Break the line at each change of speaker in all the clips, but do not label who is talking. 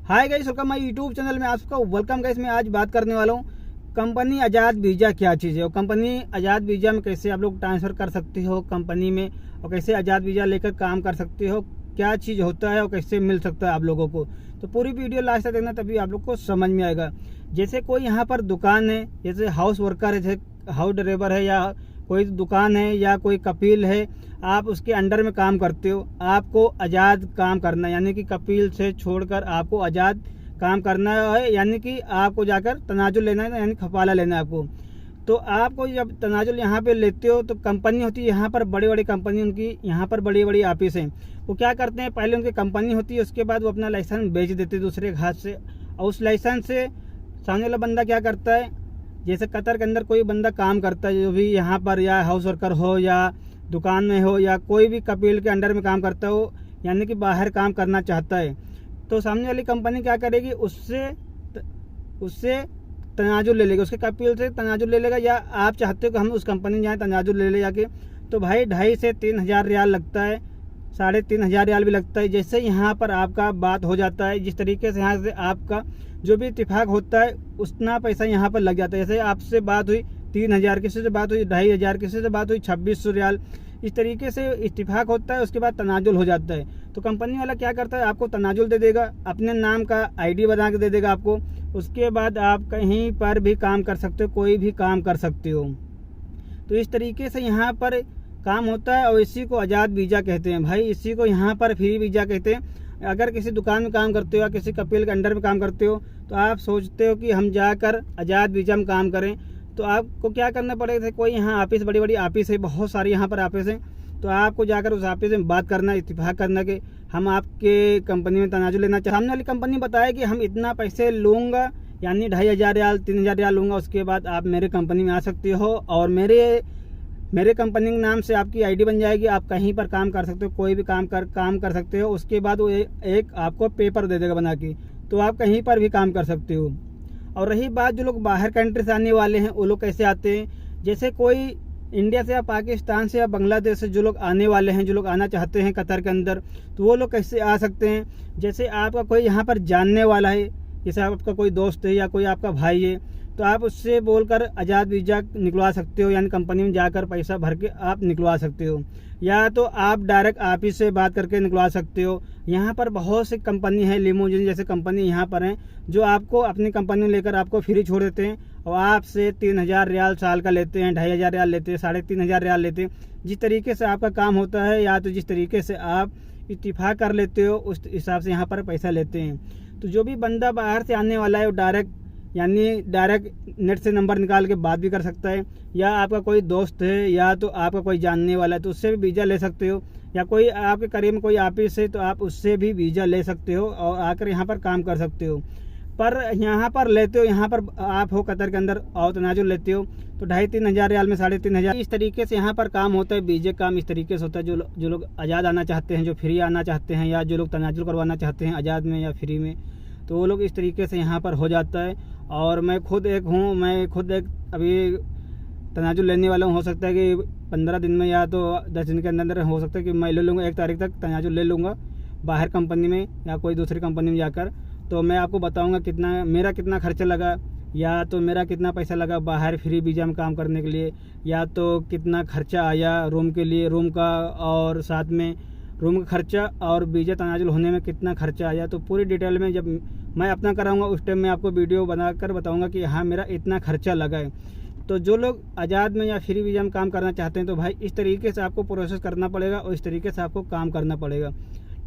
Hi guys, welcome my YouTube channel में आपका welcome guys. मैं आज बात करने वाला हूँ कंपनी आज़ाद वीज़ा क्या चीज़ है और कंपनी आज़ाद वीज़ा में कैसे आप लोग ट्रांसफ़र कर सकते हो कंपनी में, और कैसे आज़ाद वीज़ा लेकर काम कर सकते हो, क्या चीज़ होता है और कैसे मिल सकता है आप लोगों को। तो पूरी वीडियो लास्ट तक देखना, तभी आप लोग को समझ में आएगा। जैसे कोई यहाँ पर दुकान है, जैसे हाउस वर्कर है, जैसे हाउस ड्राइवर है, या कोई दुकान है या कोई कपिल है, आप उसके अंडर में काम करते हो। आपको आज़ाद काम करना है, यानी कि कपिल से छोड़कर आपको आज़ाद काम करना है, यानी कि आपको जाकर तनाजुल लेना है, यानी खपाला लेना है आपको। तो आपको जब तनाजुल यहाँ पे लेते हो तो कंपनी होती है यहाँ पर, बड़ी बड़ी कंपनी, उनकी यहाँ पर बड़ी बड़ी ऑफिस हैं। वो क्या करते हैं, पहले उनकी कंपनी होती है, उसके बाद वो अपना लाइसेंस बेच देते हैं दूसरे घाट से, और उस लाइसेंस से सामने वाला बंदा क्या करता है, जैसे कतर के अंदर कोई बंदा काम करता है, जो भी यहाँ पर या हाउस वर्कर हो या दुकान में हो या कोई भी कपिल के अंडर में काम करता हो, यानी कि बाहर काम करना चाहता है, तो सामने वाली कंपनी क्या करेगी, उससे तनाजुल ले लेगा, उसके कपिल से तनाजुल ले लेगा। या आप चाहते हो कि हम उस कंपनी में जाएँ तनाजुल ले ले जाके, तो भाई 2,500 से 3,000 रियाल लगता है, 3,500 रियाल भी लगता है। जैसे यहाँ पर आपका बात हो जाता है, जिस तरीके से यहाँ से आपका जो भी इत्तेफाक होता है उतना पैसा यहाँ पर लग जाता है। जैसे आपसे बात हुई 3,000, किसी से बात हुई 2,500, किसी से बात हुई 2,600 रियाल, इस तरीके से इत्तेफाक होता है। उसके बाद तनाजुल हो जाता है, तो कंपनी वाला क्या करता है, आपको तनाजुल दे देगा, अपने नाम का आईडी बना के दे देगा आपको। उसके बाद आप कहीं पर भी काम कर सकते हो, कोई भी काम कर सकते हो। तो इस तरीके से यहाँ पर काम होता है, और इसी को आज़ाद वीज़ा कहते हैं भाई। इसी को यहाँ पर फ्री वीज़ा कहते हैं। अगर किसी दुकान में काम करते हो या किसी कपिल के अंडर में काम करते हो, तो आप सोचते हो कि हम जाकर आज़ाद वीज़ा में काम करें, तो आपको क्या करना पड़ेगा। कोई यहाँ ऑफिस, बड़ी बड़ी ऑफिस है, बहुत सारी यहाँ पर ऑफिस हैं, तो आपको जाकर उस ऑफिस में बात करना, इत्तेफाक करना कि हम आपके कंपनी में तनाजुल लेना चाहते हैं। सामने वाली कंपनी बताए कि हम इतना पैसे लूँगा, यानी 2,500 रियाल 3,000 रियाल लूँगा, उसके बाद आप मेरे कंपनी में आ सकते हो, और मेरे कंपनी के नाम से आपकी आईडी बन जाएगी, आप कहीं पर काम कर सकते हो, कोई भी काम कर सकते हो। उसके बाद वो एक आपको पेपर दे देगा बना के, तो आप कहीं पर भी काम कर सकते हो। और रही बात जो लोग बाहर कंट्री से आने वाले हैं, वो लोग कैसे आते हैं, जैसे कोई इंडिया से या पाकिस्तान से या बांग्लादेश से जो लोग आने वाले हैं, जो लोग आना चाहते हैं कतर के अंदर, तो वो लोग कैसे आ सकते हैं। जैसे आपका कोई यहाँ पर जानने वाला है, जैसे आपका कोई दोस्त है या कोई आपका भाई है, तो आप उससे बोलकर आज़ाद वीज़ा निकलवा सकते हो, यानी कंपनी में जाकर पैसा भर के आप निकलवा सकते हो, या तो आप डायरेक्ट ऑफिस से बात करके निकलवा सकते हो। यहाँ पर बहुत सी कंपनी है, लिमोजिन जैसे कंपनी यहाँ पर हैं, जो आपको अपनी कंपनी में लेकर आपको फ्री छोड़ देते हैं, और आपसे 3,000 रियाल साल का लेते हैं, 2,500 रियाल लेते हैं, 3,500 रियाल लेते हैं। जिस तरीके से आपका काम होता है, या तो जिस तरीके से आप इत्तेफाक कर लेते हो, उस हिसाब से यहाँ पर पैसा लेते हैं। तो जो भी बंदा बाहर से आने वाला है, वो डायरेक्ट नेट से नंबर निकाल के बात भी कर सकता है, या आपका कोई दोस्त है या तो आपका कोई जानने वाला है, तो उससे भी वीज़ा ले सकते हो, या कोई आपके करीब में कोई ऑफिस है, तो आप उससे भी वीज़ा ले सकते हो और आकर यहाँ पर काम कर सकते हो। पर यहाँ पर लेते हो, यहाँ पर आप हो कतर के अंदर और तनाजुल लेते हो, तो 2,500-3,000 रियाल में 3,500, इस तरीके से यहाँ पर काम होता है। वीज़ा काम इस तरीके से होता है। जो लोग आज़ाद आना चाहते हैं, जो फ्री आना चाहते हैं, या जो लोग तनाजुल करवाना चाहते हैं आज़ाद में या फ्री में, तो वो लोग इस तरीके से यहाँ पर हो जाता है। और मैं खुद एक अभी तनाजुल लेने वाला हूँ। हो सकता है कि 15 दिन में या तो 10 दिन के अंदर हो सकता है कि मैं ले लूँगा, 1 तारीख तक तनाजुल ले लूँगा बाहर कंपनी में या कोई दूसरी कंपनी में जाकर। तो मैं आपको बताऊँगा मेरा कितना खर्चा लगा, या तो मेरा कितना पैसा लगा बाहर फ्री वीज़ा में काम करने के लिए, या तो कितना खर्चा आया रूम के लिए, रूम का और साथ में रूम का खर्चा और वीज़ा तनाजुल होने में कितना खर्चा आया। तो पूरी डिटेल में जब मैं अपना कराऊंगा, उस टाइम मैं आपको वीडियो बनाकर बताऊंगा कि हाँ मेरा इतना खर्चा लगा है। तो जो लोग आज़ाद में या फ्री वीज़ा में काम करना चाहते हैं, तो भाई इस तरीके से आपको प्रोसेस करना पड़ेगा और इस तरीके से आपको काम करना पड़ेगा,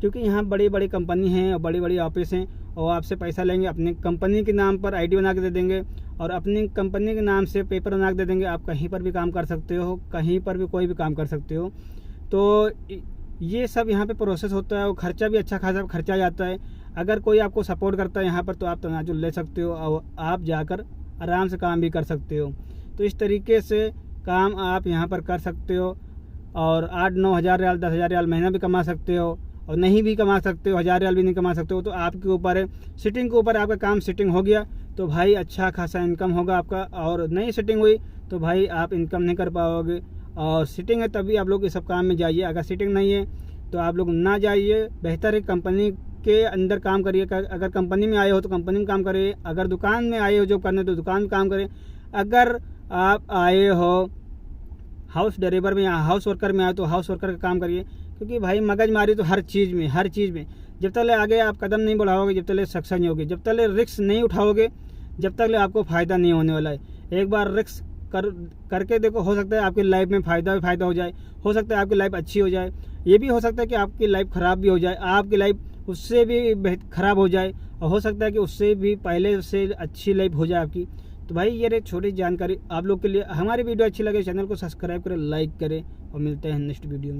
क्योंकि यहाँ बड़ी बड़ी कंपनी हैं और बड़ी बड़ी ऑफिस हैं, और आपसे पैसा लेंगे, अपनी कंपनी के नाम पर आईडी बना के दे देंगे, और अपनी कंपनी के नाम से पेपर बना के दे देंगे। आप कहीं पर भी काम कर सकते हो, कहीं पर भी कोई भी काम कर सकते हो। तो ये सब यहाँ पे प्रोसेस होता है, और ख़र्चा भी अच्छा खासा खर्चा जाता है। अगर कोई आपको सपोर्ट करता है यहाँ पर, तो आप तनाजुल ले सकते हो और आप जाकर आराम से काम भी कर सकते हो। तो इस तरीके से काम आप यहाँ पर कर सकते हो, और 8-9 हज़ार रियाल 10,000 रियाल महीना भी कमा सकते हो, और नहीं भी कमा सकते हो, 1,000 रियाल भी नहीं कमा सकते हो। तो आपके ऊपर है, सिटिंग के ऊपर। आपका काम सिटिंग हो गया तो भाई अच्छा खासा इनकम होगा आपका, और नहीं सिटिंग हुई तो भाई आप इनकम नहीं कर पाओगे। और सिटिंग है तभी आप लोग इस सब काम में जाइए, अगर सिटिंग नहीं है तो आप लोग ना जाइए। बेहतर है कंपनी के अंदर काम करिए। अगर कंपनी में आए हो तो कंपनी में काम करिए, अगर दुकान में आए हो जॉब करने तो दुकान में काम करें, अगर आप आए हो हाउस ड्राइवर में या हाउस वर्कर में आए तो हाउस वर्कर का काम करिए। क्योंकि भाई मगजमारी तो हर चीज़ में जब तक आगे आप कदम नहीं बढ़ाओगे, जब तक सक्सेस नहीं होगी, जब तक रिस्क नहीं उठाओगे, जब तक आपको फ़ायदा नहीं होने वाला है। एक बार रिस्क करके देखो, हो सकता है आपकी लाइफ में फ़ायदा हो जाए, हो सकता है आपकी लाइफ अच्छी हो जाए, ये भी हो सकता है कि आपकी लाइफ ख़राब भी हो जाए, आपकी लाइफ उससे भी ख़राब हो जाए, और हो सकता है कि उससे भी पहले से अच्छी लाइफ हो जाए आपकी। तो भाई ये छोटी जानकारी आप लोग के लिए। हमारी वीडियो अच्छी लगे चैनल को सब्सक्राइब करें, लाइक करें, और मिलते हैं नेक्स्ट वीडियो में।